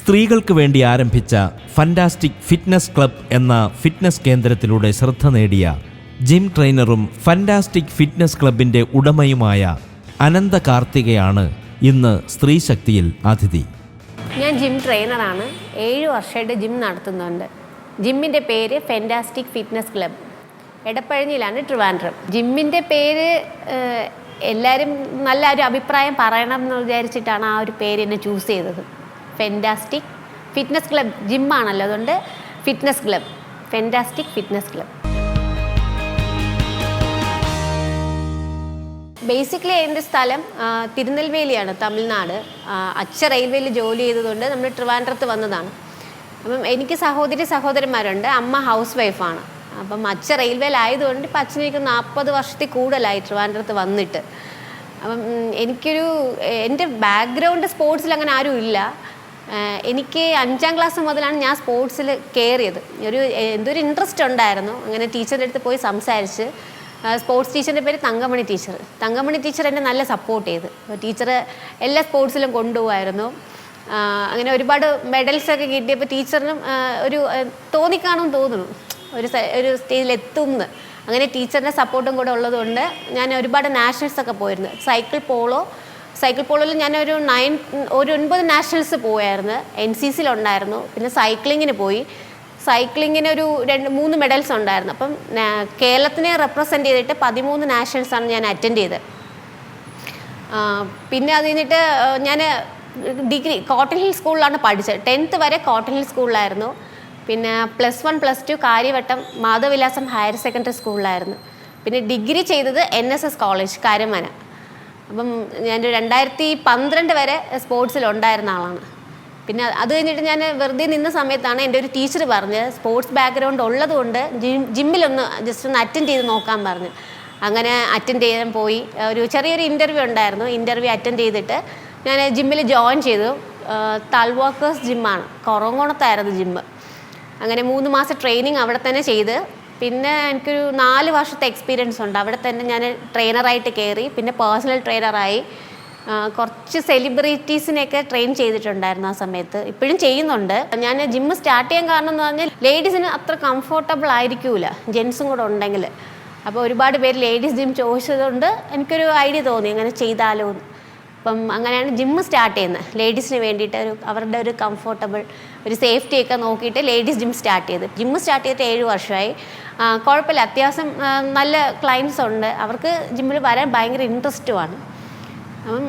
സ്ത്രീകൾക്ക് വേണ്ടി ആരംഭിച്ച ഫന്റാസ്റ്റിക് ഫിറ്റ്നസ് ക്ലബ് എന്ന ഫിറ്റ്നസ് കേന്ദ്രത്തിലൂടെ ശ്രദ്ധ നേടിയ ജിം ട്രെയിനറും ഫന്റാസ്റ്റിക് ഫിറ്റ്നസ് ക്ലബിൻ്റെ ഉടമയുമായ അനന്ത കാർത്തികയാണ് ഇന്ന് സ്ത്രീശക്തിയിൽ അതിഥി. ഞാൻ ജിം ട്രെയിനറാണ്. 7 വർഷമായിട്ട് ജിം നടത്തുന്നുണ്ട്. ജിമ്മിൻ്റെ പേര് ഫെൻറ്റാസ്റ്റിക് ഫിറ്റ്നസ് ക്ലബ്. എടപ്പഴഞ്ഞിയിലാണ്, ട്രിവാൻഡ്രം. ജിമ്മിൻ്റെ പേര് എല്ലാവരും നല്ല ഒരു അഭിപ്രായം പറയണം എന്ന് വിചാരിച്ചിട്ടാണ് ആ ഒരു പേര് എന്നെ ചൂസ് ചെയ്തത്. ഫെൻറ്റാസ്റ്റിക് ഫിറ്റ്നസ് ക്ലബ്, ജിമ്മാണല്ലോ, അതുകൊണ്ട് fitness club, fantastic fitness club. Basically എൻ്റെ സ്ഥലം തിരുനെൽവേലിയാണ്, തമിഴ്നാട്. അച്ഛൻ റെയിൽവേയിൽ ജോലി ചെയ്തതുകൊണ്ട് നമ്മൾ ട്രിവാൻഡ്രത്ത് വന്നതാണ്. അപ്പം എനിക്ക് സഹോദരന്മാരുണ്ട്. അമ്മ ഹൗസ് വൈഫാണ്. അപ്പം അച്ഛൻ റെയിൽവേയിലായതുകൊണ്ട് ഇപ്പം അച്ഛനെനിക്ക് 40 വർഷത്തിൽ കൂടുതലായി ട്രിവാൻഡ്രത്ത് വന്നിട്ട്. അപ്പം എൻ്റെ ബാക്ക്ഗ്രൗണ്ട് സ്പോർട്സിൽ അങ്ങനെ ആരും ഇല്ല. എനിക്ക് 5ാം ക്ലാസ് മുതലാണ് ഞാൻ സ്പോർട്സിൽ കയറിയത്. എന്തൊരു ഇൻട്രസ്റ്റ് ഉണ്ടായിരുന്നു. അങ്ങനെ ടീച്ചറിൻ്റെ അടുത്ത് പോയി സംസാരിച്ച്, സ്പോർട്സ് ടീച്ചറിൻ്റെ പേര് തങ്കമണി ടീച്ചർ എന്നെ നല്ല സപ്പോർട്ട് ചെയ്ത്. ടീച്ചർ എല്ലാ സ്പോർട്സിലും കൊണ്ടുപോകുമായിരുന്നു. അങ്ങനെ ഒരുപാട് മെഡൽസൊക്കെ കിട്ടിയപ്പോൾ ടീച്ചറിനും ഒരു തോന്നിക്കാണെന്ന് തോന്നുന്നു, ഒരു സ്റ്റേജിലെത്തുമെന്ന്. അങ്ങനെ ടീച്ചറിൻ്റെ സപ്പോർട്ടും കൂടെ ഉള്ളതുകൊണ്ട് ഞാൻ ഒരുപാട് നാഷണൽസൊക്കെ പോയിരുന്നു. സൈക്കിൾ പോളോയിൽ ഞാൻ ഒരു 9 നാഷണൽസ് പോയായിരുന്നു. NCCയിലുണ്ടായിരുന്നു. പിന്നെ സൈക്ലിങ്ങിന് പോയി. സൈക്ലിങ്ങിന് ഒരു 2-3 മെഡൽസ് ഉണ്ടായിരുന്നു. അപ്പം കേരളത്തിനെ റെപ്രസെൻ്റ് ചെയ്തിട്ട് 13 നാഷണൽസാണ് ഞാൻ അറ്റൻഡ് ചെയ്തത്. പിന്നെ അത് കഴിഞ്ഞിട്ട് ഞാൻ ഡിഗ്രി കോട്ടൺ ഹിൽ സ്കൂളിലാണ് പഠിച്ചത്. 10th വരെ കോട്ടൺ ഹിൽ സ്കൂളിലായിരുന്നു. പിന്നെ +1 +2 കാര്യവട്ടം മാധവവിലാസം ഹയർ സെക്കൻഡറി സ്കൂളിലായിരുന്നു. പിന്നെ ഡിഗ്രി ചെയ്തത് NSS കോളേജ് കരമന. അപ്പം ഞാൻ 2012 വരെ സ്പോർട്സിലുണ്ടായിരുന്ന ആളാണ്. പിന്നെ അത് കഴിഞ്ഞിട്ട് ഞാൻ വെറുതെ നിന്ന സമയത്താണ് എൻ്റെ ഒരു ടീച്ചർ പറഞ്ഞ് സ്പോർട്സ് ബാക്ക്ഗ്രൗണ്ട് ഉള്ളതുകൊണ്ട് ജിമ്മിലൊന്ന് ജസ്റ്റ് ഒന്ന് അറ്റൻഡ് ചെയ്ത് നോക്കാൻ പറഞ്ഞു. അങ്ങനെ അറ്റൻഡ് ചെയ്യാൻ പോയി. ഒരു ചെറിയൊരു ഇൻ്റർവ്യൂ ഉണ്ടായിരുന്നു. ഇൻ്റർവ്യൂ അറ്റൻഡ് ചെയ്തിട്ട് ഞാൻ ജിമ്മിൽ ജോയിൻ ചെയ്തു. തൾവാക്കേഴ്സ് ജിമ്മാണ്, കുറവങ്കോണത്തായിരുന്നു ജിമ്മ്. അങ്ങനെ 3 മാസം ട്രെയിനിങ് അവിടെ തന്നെ ചെയ്ത്, പിന്നെ എനിക്കൊരു 4 വർഷത്തെ എക്സ്പീരിയൻസ് ഉണ്ട്. അവിടെ തന്നെ ഞാൻ ട്രെയിനറായിട്ട് കയറി. പിന്നെ പേഴ്സണൽ ട്രെയിനറായി. കുറച്ച് സെലിബ്രിറ്റീസിനെയൊക്കെ ട്രെയിൻ ചെയ്തിട്ടുണ്ടായിരുന്നു ആ സമയത്ത്. ഇപ്പോഴും ചെയ്യുന്നുണ്ട്. ഞാൻ ജിമ്മ് സ്റ്റാർട്ട് ചെയ്യാൻ കാരണം എന്ന് പറഞ്ഞാൽ ലേഡീസിന് അത്ര കംഫർട്ടബിൾ ആയിരിക്കില്ല ജെൻസും കൂടെ ഉണ്ടെങ്കിൽ. അപ്പോൾ ഒരുപാട് പേര് ലേഡീസ് ജിം ചോദിച്ചതുകൊണ്ട് എനിക്കൊരു ഐഡിയ തോന്നി അങ്ങനെ ചെയ്താലോ എന്ന്. അപ്പം അങ്ങനെയാണ് ജിമ്മ് സ്റ്റാർട്ട് ചെയ്യുന്നത്. ലേഡീസിന് വേണ്ടിയിട്ട് അവരുടെ ഒരു കംഫർട്ടബിൾ, ഒരു സേഫ്റ്റിയൊക്കെ നോക്കിയിട്ട് ലേഡീസ് ജിം സ്റ്റാർട്ട് ചെയ്ത്. ജിമ്മ് സ്റ്റാർട്ട് ചെയ്തിട്ട് 7 വർഷമായി. കുഴപ്പമില്ല, അത്യാവശ്യം നല്ല ക്ലയൻസ് ഉണ്ട്. അവർക്ക് ജിമ്മിൽ വരാൻ ഭയങ്കര ഇൻട്രസ്റ്റുമാണ്. അപ്പം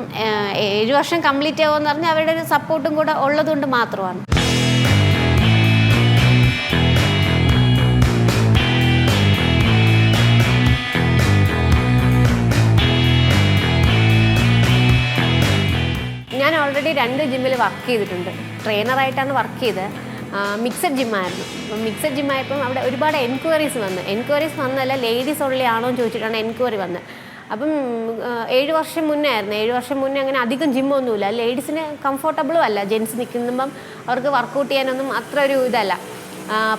7 വർഷം കംപ്ലീറ്റ് ആവുമെന്ന് പറഞ്ഞാൽ അവരുടെ ഒരു സപ്പോർട്ടും കൂടെ ഉള്ളതുകൊണ്ട് മാത്രമാണ്. ഞാൻ ഓൾറെഡി 2 ജിമ്മിൽ വർക്ക് ചെയ്തിട്ടുണ്ട്. ട്രെയിനറായിട്ടാണ് വർക്ക് ചെയ്തത്. മിക്സഡ് ജിമ്മായിരുന്നു. അപ്പം മിക്സഡ് ജിമ്മായപ്പം അവിടെ ഒരുപാട് എൻക്വയറീസ് വന്നല്ല, ലേഡീസ് ഉള്ളി ആണോ എന്ന് ചോദിച്ചിട്ടാണ് എൻക്വയറി വന്നത്. അപ്പം 7 വർഷം മുന്നേ ആയിരുന്നു. 7 വർഷം മുന്നേ അങ്ങനെ അധികം ജിമ്മൊന്നുമില്ല. ലേഡീസിന് കംഫർട്ടബിളും അല്ല. ജെൻസ് നിൽക്കുമ്പം അവർക്ക് വർക്കൗട്ട് ചെയ്യാനൊന്നും അത്ര ഒരു ഇതല്ല.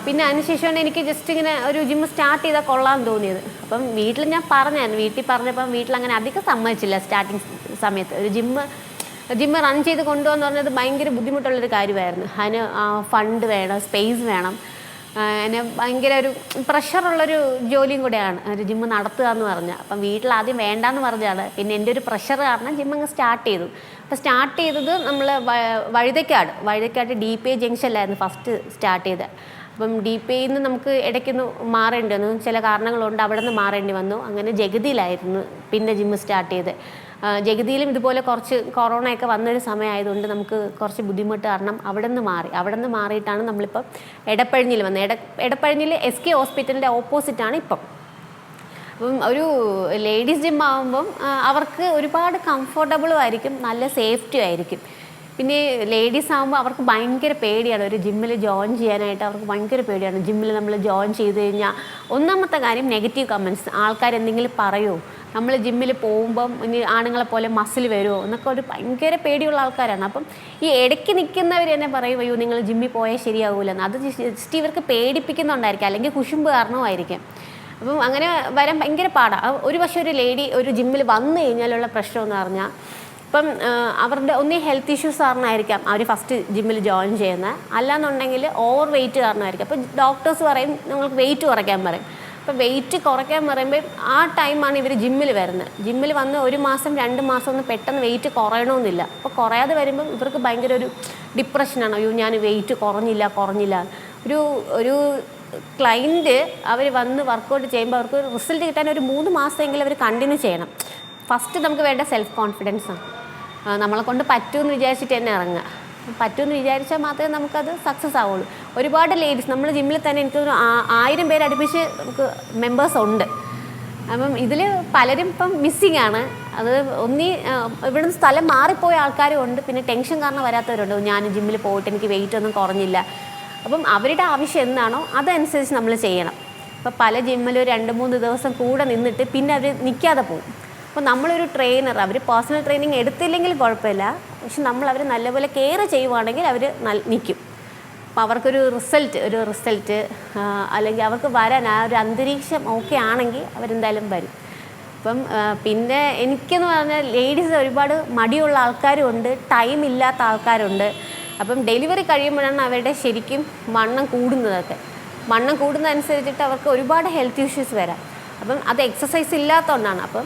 പിന്നെ അതിനുശേഷമാണ് എനിക്ക് ജസ്റ്റ് ഇങ്ങനെ ഒരു ജിമ്മ് സ്റ്റാർട്ട് ചെയ്താൽ കൊള്ളാമെന്ന് തോന്നിയത്. അപ്പം വീട്ടിൽ ഞാൻ വീട്ടിൽ പറഞ്ഞപ്പം വീട്ടിൽ അങ്ങനെ അധികം സമ്മതിച്ചില്ല. സ്റ്റാർട്ടിങ് സമയത്ത് ഒരു ജിമ്മ് റൺ ചെയ്ത് കൊണ്ടുപോകാന്ന് പറഞ്ഞത് ഭയങ്കര ബുദ്ധിമുട്ടുള്ളൊരു കാര്യമായിരുന്നു. അതിന് ഫണ്ട് വേണം, സ്പേസ് വേണം. അതിന് ഭയങ്കര ഒരു പ്രഷറുള്ളൊരു ജോലിയും കൂടെയാണ് ഒരു ജിമ്മ് നടത്തുക എന്ന് പറഞ്ഞാൽ. അപ്പം വീട്ടിൽ ആദ്യം വേണ്ടാന്ന് പറഞ്ഞാണ്. പിന്നെ എൻ്റെ ഒരു പ്രഷർ കാരണം ജിമ്മ് അങ്ങ് സ്റ്റാർട്ട് ചെയ്തു. അപ്പോൾ സ്റ്റാർട്ട് ചെയ്തത് നമ്മൾ വഴുതക്കാട് DPI ജംഗ്ഷനിലായിരുന്നു ഫസ്റ്റ് സ്റ്റാർട്ട് ചെയ്തത്. അപ്പം DPIയിൽ നിന്ന് നമുക്ക് ഇടയ്ക്കൊന്ന് മാറേണ്ടി വന്നു, ചില കാരണങ്ങളുണ്ട്. അവിടെ നിന്ന് മാറേണ്ടി വന്നു. അങ്ങനെ ജഗതിയിലായിരുന്നു പിന്നെ ജിമ്മ് സ്റ്റാർട്ട് ചെയ്ത്. ജഗതിയിലും ഇതുപോലെ കുറച്ച് കൊറോണയൊക്കെ വന്നൊരു സമയമായതുകൊണ്ട് നമുക്ക് കുറച്ച് ബുദ്ധിമുട്ട് കാരണം അവിടെ നിന്ന് മാറിയിട്ടാണ് നമ്മളിപ്പം എടപ്പഴഞ്ഞിയിൽ വന്നത്. എടപ്പഴഞ്ഞിയിൽ SK ഹോസ്പിറ്റലിൻ്റെ ഓപ്പോസിറ്റാണ് ഇപ്പം. അപ്പം ഒരു ലേഡീസ് ജിം ആകുമ്പം അവർക്ക് ഒരുപാട് കംഫർട്ടബിളും ആയിരിക്കും, നല്ല സേഫ്റ്റിയും ആയിരിക്കും. പിന്നെ ലേഡീസ് ആകുമ്പോൾ അവർക്ക് ഭയങ്കര പേടിയാണ് ഒരു ജിമ്മിൽ ജോയിൻ ചെയ്യാനായിട്ട്. അവർക്ക് ഭയങ്കര പേടിയാണ്. ജിമ്മിൽ നമ്മൾ ജോയിൻ ചെയ്ത് കഴിഞ്ഞാൽ ഒന്നാമത്തെ കാര്യം നെഗറ്റീവ് കമൻറ്റ്സ്. ആൾക്കാരെന്തെങ്കിലും പറയുമോ, നമ്മൾ ജിമ്മിൽ പോകുമ്പം ഇനി ആണുങ്ങളെ പോലെ മസിൽ വരുമോ എന്നൊക്കെ ഒരു ഭയങ്കര പേടിയുള്ള ആൾക്കാരാണ്. അപ്പം ഈ ഇടയ്ക്ക് നിൽക്കുന്നവർ തന്നെ പറയും, അയ്യോ നിങ്ങൾ ജിമ്മിൽ പോയാൽ ശരിയാവില്ലെന്ന്. അത് ജസ്റ്റ് ഇവർക്ക് പേടിപ്പിക്കുന്നുണ്ടായിരിക്കും, അല്ലെങ്കിൽ കുശുമ്പ് കാരണമായിരിക്കും. അപ്പം അങ്ങനെ വരാൻ ഭയങ്കര പാടാണ്. ഒരു പക്ഷേ ഒരു ലേഡി ഒരു ജിമ്മിൽ വന്നു കഴിഞ്ഞാലുള്ള പ്രശ്നം എന്ന് പറഞ്ഞാൽ അപ്പം അവരുടെ ഒന്നീ ഹെൽത്ത് ഇഷ്യൂസ് കാരണമായിരിക്കാം അവർ ഫസ്റ്റ് ജിമ്മിൽ ജോയിൻ ചെയ്യുന്നത്, അല്ലാന്നുണ്ടെങ്കിൽ ഓവർ വെയിറ്റ് കാരണമായിരിക്കും. അപ്പോൾ ഡോക്ടേഴ്സ് പറയും നിങ്ങൾക്ക് വെയിറ്റ് കുറയ്ക്കാൻ പറയും. അപ്പോൾ വെയിറ്റ് കുറയ്ക്കാൻ പറയുമ്പോൾ ആ ടൈമാണ് ഇവർ ജിമ്മിൽ വരുന്നത്. ജിമ്മിൽ വന്ന് 1 മാസം 2 മാസം ഒന്നും പെട്ടെന്ന് വെയിറ്റ് കുറയണമെന്നില്ല. അപ്പോൾ കുറയാതെ വരുമ്പം ഇവർക്ക് ഭയങ്കര ഒരു ഡിപ്രഷനാണ്. അയ്യോ ഞാൻ വെയിറ്റ് കുറഞ്ഞില്ല. ഒരു ക്ലൈൻറ്റ് അവർ വന്ന് വർക്കൗട്ട് ചെയ്യുമ്പോൾ അവർക്ക് റിസൾട്ട് കിട്ടാൻ ഒരു 3 മാസമെങ്കിലും അവർ കണ്ടിന്യൂ ചെയ്യണം. ഫസ്റ്റ് നമുക്ക് വേണ്ട സെൽഫ് കോൺഫിഡൻസാണ്. നമ്മളെ കൊണ്ട് പറ്റുമെന്ന് വിചാരിച്ചിട്ട് തന്നെ ഇറങ്ങുക. പറ്റുമെന്ന് വിചാരിച്ചാൽ മാത്രമേ നമുക്കത് സക്സസ് ആവുള്ളൂ. ഒരുപാട് ലേഡീസ് നമ്മുടെ ജിമ്മിൽ തന്നെ എനിക്ക് 1000 പേര് അടുപ്പിച്ച് നമുക്ക് മെമ്പേഴ്സ് ഉണ്ട്. അപ്പം ഇതിൽ പലരും ഇപ്പം മിസ്സിങ് ആണ്. അത് ഇവിടുന്ന് സ്ഥലം മാറിപ്പോയ ആൾക്കാരും ഉണ്ട്, പിന്നെ ടെൻഷൻ കാരണം വരാത്തവരുണ്ട്. ഞാൻ ജിമ്മിൽ പോയിട്ട് എനിക്ക് വെയിറ്റ് ഒന്നും കുറഞ്ഞില്ല. അപ്പം അവരുടെ ആവശ്യം എന്താണോ അതനുസരിച്ച് നമ്മൾ ചെയ്യണം. അപ്പോൾ പല ജിമ്മിലും 2-3 ദിവസം കൂടെ നിന്നിട്ട് പിന്നെ അവർ നിൽക്കാതെ പോകും. അപ്പോൾ നമ്മളൊരു ട്രെയിനർ, അവർ പേഴ്സണൽ ട്രെയിനിങ് എടുത്തില്ലെങ്കിൽ കുഴപ്പമില്ല, പക്ഷെ അവർ നല്ലപോലെ കെയർ ചെയ്യുവാണെങ്കിൽ അവർ നിൽക്കും. അപ്പോൾ അവർക്കൊരു റിസൾട്ട് അല്ലെങ്കിൽ അവർക്ക് വരാൻ ആ ഒരു അന്തരീക്ഷം ഓക്കെ ആണെങ്കിൽ അവരെന്തായാലും വരും. അപ്പം പിന്നെ എനിക്കെന്ന് പറഞ്ഞാൽ ലേഡീസ് ഒരുപാട് മടിയുള്ള ആൾക്കാരും ഉണ്ട്, ടൈം ഇല്ലാത്ത ആൾക്കാരുണ്ട്. അപ്പം ഡെലിവറി കഴിയുമ്പോഴാണ് അവരുടെ ശരിക്കും വണ്ണം കൂടുന്നതനുസരിച്ചിട്ട് അവർക്ക് ഒരുപാട് ഹെൽത്ത് ഇഷ്യൂസ് വരാം. അപ്പം അത് എക്സസൈസ് ഇല്ലാത്തതുകൊണ്ടാണ്. അപ്പം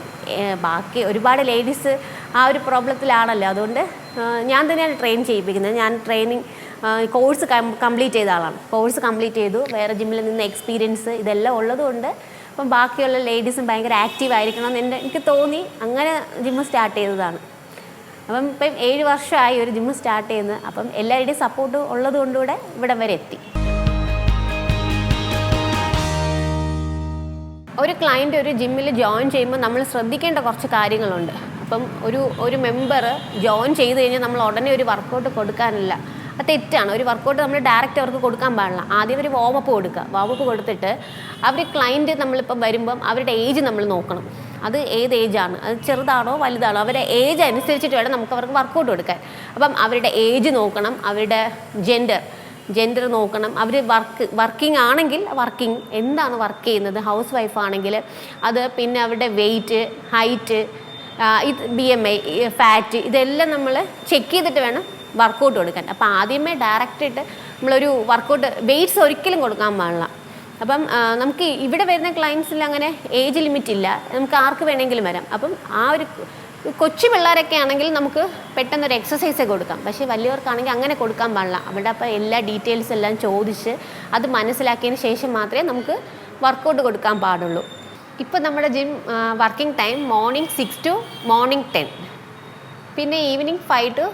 ബാക്കി ഒരുപാട് ലേഡീസ് ആ ഒരു പ്രോബ്ലത്തിലാണല്ലോ. അതുകൊണ്ട് ഞാൻ തന്നെയാണ് ട്രെയിൻ ചെയ്യിപ്പിക്കുന്നത്. ഞാൻ ട്രെയിനിങ് കോഴ്സ് കംപ്ലീറ്റ് ചെയ്ത ആളാണ്. കോഴ്സ് കംപ്ലീറ്റ് ചെയ്തു, വേറെ ജിമ്മിൽ നിന്ന് എക്സ്പീരിയൻസ് ഇതെല്ലാം ഉള്ളതുകൊണ്ട് അപ്പം ബാക്കിയുള്ള ലേഡീസും ഭയങ്കര ആക്റ്റീവ് ആയിരിക്കണം എന്ന് എനിക്ക് തോന്നി. അങ്ങനെ ജിമ്മ് സ്റ്റാർട്ട് ചെയ്തതാണ്. അപ്പം ഇപ്പം 7 വർഷമായി ഒരു ജിമ്മ് സ്റ്റാർട്ട് ചെയ്യുന്നത്. അപ്പം എല്ലാവരുടെയും സപ്പോർട്ട് ഉള്ളത് കൊണ്ടുകൂടെ ഇവിടം വരെ എത്തി. ഒരു ക്ലയൻറ്റ് ഒരു ജിമ്മിൽ ജോയിൻ ചെയ്യുമ്പോൾ നമ്മൾ ശ്രദ്ധിക്കേണ്ട കുറച്ച് കാര്യങ്ങളുണ്ട്. അപ്പം ഒരു മെമ്പർ ജോയിൻ ചെയ്ത് കഴിഞ്ഞാൽ നമ്മൾ ഉടനെ ഒരു വർക്കൗട്ട് കൊടുക്കാനില്ല, അത് തെറ്റാണ്. ഒരു വർക്കൗട്ട് നമ്മൾ ഡയറക്റ്റ് അവർക്ക് കൊടുക്കാൻ പാടില്ല. ആദ്യം ഒരു വാമപ്പ് കൊടുത്തിട്ട് ക്ലയൻറ്റ് നമ്മളിപ്പം വരുമ്പം അവരുടെ ഏജ് നമ്മൾ നോക്കണം. അത് ഏത് ഏജാണ്, അത് ചെറുതാണോ വലുതാണോ, അവരുടെ ഏജ് അനുസരിച്ചിട്ട് വേണം നമുക്ക് അവർക്ക് വർക്കൗട്ട് കൊടുക്കാൻ. അപ്പം അവരുടെ ഏജ് നോക്കണം, അവരുടെ ജെൻഡർ നോക്കണം. അവർ വർക്കിംഗ് ആണെങ്കിൽ എന്താണ് വർക്ക് ചെയ്യുന്നത്, ഹൗസ് വൈഫ് ആണെങ്കിൽ അത്, പിന്നെ അവരുടെ വെയിറ്റ്, ഹൈറ്റ്, ഇത് BMI, ഫാറ്റ്, ഇതെല്ലാം നമ്മൾ ചെക്ക് ചെയ്തിട്ട് വേണം വർക്കൗട്ട് കൊടുക്കാൻ. അപ്പോൾ ആദ്യമേ ഡയറക്റ്റായിട്ട് നമ്മളൊരു വർക്കൗട്ട് വെയ്റ്റ്സ് ഒരിക്കലും കൊടുക്കാൻ പാടില്ല. അപ്പം നമുക്ക് ഇവിടെ വരുന്ന ക്ലയൻസിൽ അങ്ങനെ ഏജ് ലിമിറ്റ് ഇല്ല, നമുക്ക് ആർക്ക് വേണമെങ്കിലും വരാം. അപ്പം ആ ഒരു കൊച്ചു പിള്ളേരൊക്കെ ആണെങ്കിൽ നമുക്ക് പെട്ടെന്നൊരു എക്സസൈസ് കൊടുക്കാം. പക്ഷേ വലിയവർക്കാണെങ്കിൽ അങ്ങനെ കൊടുക്കാൻ പാടില്ല. അവിടെ അപ്പോൾ എല്ലാ ഡീറ്റെയിൽസ് എല്ലാം ചോദിച്ച് അത് മനസ്സിലാക്കിയതിന് ശേഷം മാത്രമേ നമുക്ക് വർക്കൗട്ട് കൊടുക്കാൻ പാടുള്ളൂ. ഇപ്പോൾ നമ്മുടെ gym working time morning 6 to morning 10, പിന്നെ ഈവനിങ് 5 to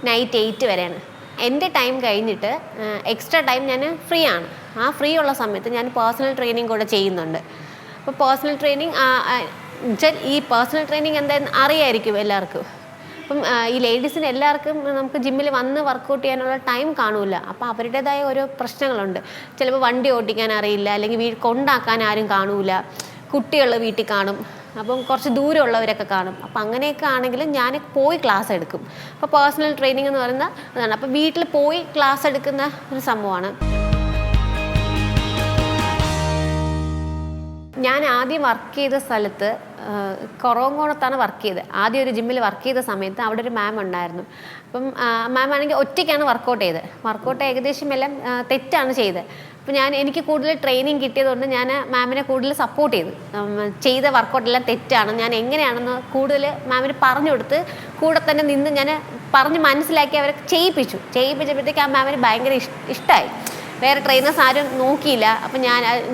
നൈറ്റ് 8 വരെയാണ്. എൻ്റെ ടൈം കഴിഞ്ഞിട്ട് എക്സ്ട്രാ ടൈം ഞാൻ ഫ്രീ ആണ്. ആ ഫ്രീ ഉള്ള സമയത്ത് ഞാൻ പേഴ്സണൽ ട്രെയിനിങ് കൂടെ ചെയ്യുന്നുണ്ട്. അപ്പോൾ പേഴ്സണൽ ട്രെയിനിങ് ഈ പേഴ്സണൽ ട്രെയിനിങ് എന്താണെന്ന് അറിയായിരിക്കും എല്ലാവർക്കും. അപ്പം ഈ ലേഡീസിന് എല്ലാവർക്കും നമുക്ക് ജിമ്മിൽ വന്ന് വർക്കൗട്ട് ചെയ്യാനുള്ള ടൈം കാണില്ല. അപ്പോൾ അവരുടേതായ ഓരോ പ്രശ്നങ്ങളുണ്ട്. ചിലപ്പോൾ വണ്ടി ഓടിക്കാൻ അറിയില്ല, അല്ലെങ്കിൽ കൊണ്ടാക്കാൻ ആരും കാണൂല, കുട്ടികൾ വീട്ടിൽ കാണും, അപ്പം കുറച്ച് ദൂരമുള്ളവരൊക്കെ കാണും. അപ്പം അങ്ങനെയൊക്കെ ആണെങ്കിൽ ഞാൻ പോയി ക്ലാസ് എടുക്കും. അപ്പോൾ പേഴ്സണൽ ട്രെയിനിങ് എന്ന് പറയുന്ന അതാണ്. അപ്പോൾ വീട്ടിൽ പോയി ക്ലാസ് എടുക്കുന്ന ഒരു സംഭവമാണ്. ഞാൻ ആദ്യം വർക്ക് ചെയ്ത സ്ഥലത്ത് കൊറോങ്കോണത്താണ് വർക്ക് ചെയ്തത്. ആദ്യം ഒരു ജിമ്മിൽ വർക്ക് ചെയ്ത സമയത്ത് അവിടെ ഒരു മാം ഉണ്ടായിരുന്നു. അപ്പം മാം ആണെങ്കിൽ ഒറ്റയ്ക്കാണ് വർക്കൗട്ട് ഏകദേശം എല്ലാം തെറ്റാണ് ചെയ്തത്. അപ്പോൾ എനിക്ക് കൂടുതൽ ട്രെയിനിങ് കിട്ടിയതുകൊണ്ട് ഞാൻ മാമിനെ കൂടുതൽ സപ്പോർട്ട് ചെയ്ത വർക്കൗട്ടെല്ലാം തെറ്റാണ്, ഞാൻ എങ്ങനെയാണെന്ന് കൂടുതൽ മാമിന് പറഞ്ഞു കൊടുത്ത് കൂടെ തന്നെ നിന്ന് ഞാൻ പറഞ്ഞ് മനസ്സിലാക്കി അവരെ ചെയ്യിപ്പിച്ചപ്പോഴത്തേക്ക് ആ മാമിന് ഭയങ്കര ഇഷ്ടമായി. വേറെ ട്രെയിനേഴ്സ് ആരും നോക്കിയില്ല. അപ്പം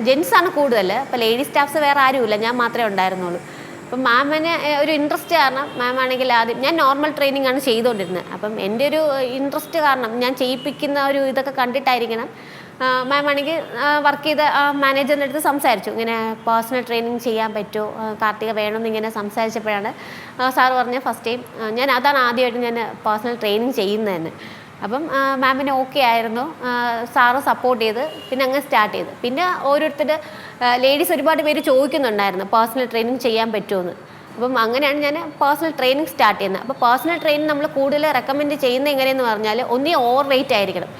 ജെൻസാണ് കൂടുതൽ, അപ്പോൾ ലേഡീസ് സ്റ്റാഫ്സ് വേറെ ആരുമില്ല, ഞാൻ മാത്രമേ ഉണ്ടായിരുന്നുള്ളൂ. അപ്പം മാമിന് ഒരു ഇൻട്രസ്റ്റ് കാരണം മാമാണെങ്കിൽ ആദ്യം ഞാൻ നോർമൽ ട്രെയിനിങ് ആണ് ചെയ്തുകൊണ്ടിരുന്നത്. അപ്പം എൻ്റെ ഒരു ഇൻട്രസ്റ്റ് കാരണം ഞാൻ ചെയ്യിപ്പിക്കുന്ന ഒരു ഇതൊക്കെ കണ്ടിട്ടായിരിക്കണം മാമാണെങ്കിൽ വർക്ക് ചെയ്ത മാനേജറിൻ്റെ അടുത്ത് സംസാരിച്ചു, ഇങ്ങനെ പേഴ്സണൽ ട്രെയിനിങ് ചെയ്യാൻ പറ്റുമോ കാർത്തിക വേണമെന്ന് ഇങ്ങനെ സംസാരിച്ചപ്പോഴാണ് സാറ് പറഞ്ഞ ഫസ്റ്റ് ടൈം അതാണ് ആദ്യമായിട്ട് ഞാൻ പേഴ്സണൽ ട്രെയിനിങ് ചെയ്യുന്നതെന്ന്. അപ്പം മാമിന് ഓക്കെ ആയിരുന്നു, സാറ് സപ്പോർട്ട് ചെയ്ത് പിന്നെ അങ്ങ് സ്റ്റാർട്ട് ചെയ്ത്. പിന്നെ ഓരോരുത്തർ ലേഡീസ് ഒരുപാട് പേര് ചോദിക്കുന്നുണ്ടായിരുന്നു പേഴ്സണൽ ട്രെയിനിങ് ചെയ്യാൻ പറ്റുമെന്ന്. അപ്പം അങ്ങനെയാണ് ഞാൻ പേഴ്സണൽ ട്രെയിനിങ് സ്റ്റാർട്ട് ചെയ്യുന്നത്. അപ്പോൾ പേഴ്സണൽ ട്രെയിനിങ് നമ്മൾ കൂടുതൽ റെക്കമെൻഡ് ചെയ്യുന്നത് എങ്ങനെയെന്ന് പറഞ്ഞാൽ ഒന്നീ ഓവർ വെയിറ്റ് ആയിരിക്കണം.